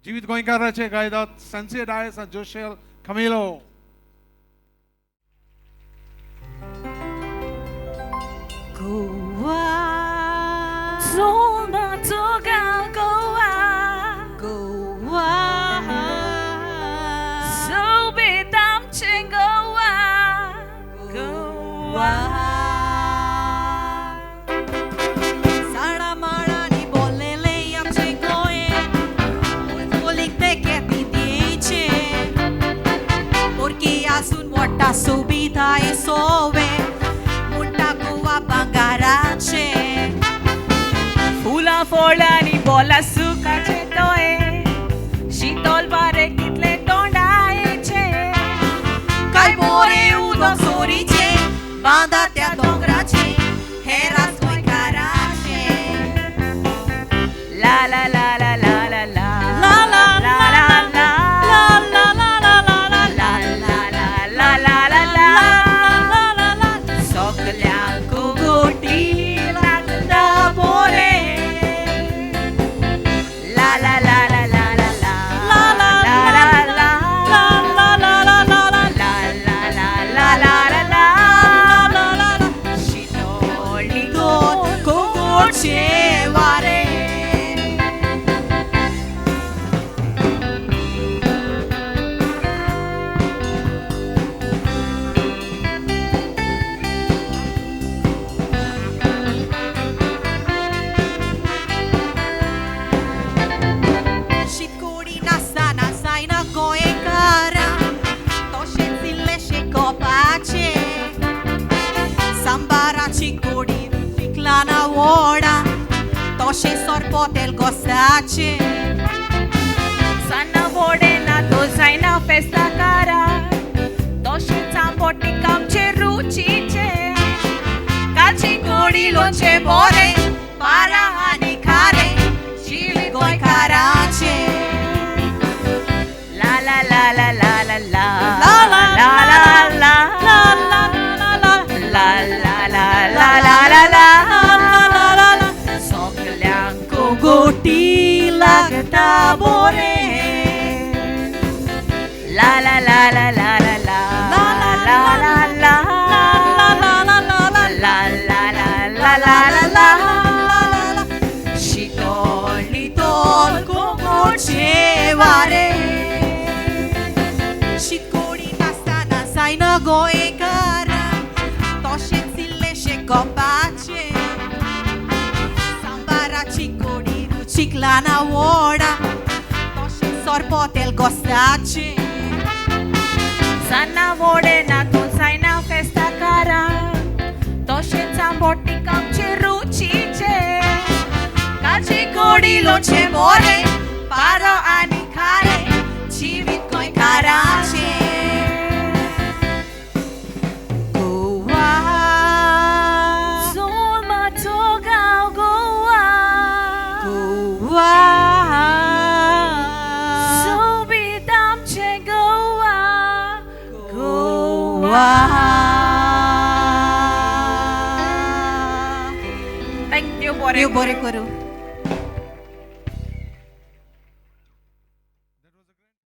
Jivit Goemkaranchem gaida Sancia dies and Joeshell Camelo. Goa, Zona Toga, Goa, Goa, so be damn Goa, Goa. Subita e sove Mutta Goemkaranchem Fula fodani bola sukache toe Shitol bare kitle tondaeche Kai more udo soriche Banda त्या डोंगराचे हेरास Goemkaranchem La la la la la la la La la la la la Lana voda, toše sorpotel gostache. Sana vodena dozaina festa cara, toše tamboti kamche ruchiche. Kalchi kodi lonche bore, para hani khare, Jivit Goemkaranchem. La la la la la la la La la la la la la la la la la la. Goti lagta bore La la la la la la la la la la la la la la. Shitol litol kogoche vare Shitkori nastana saina Goemkara Toshen sille shekopache Sambara chikori Chiclana voda, toše sorpotel gostache. Sana vodena dozaina festa cara, toše tamboti kamche ruchiche. Kalchi kodi lonche bore, para ani khare, Jivit Goemkaranchem. Goa, Zona Toga, Goa, Goa. so be damn Goa, Goa. Thank you, You bore kuru.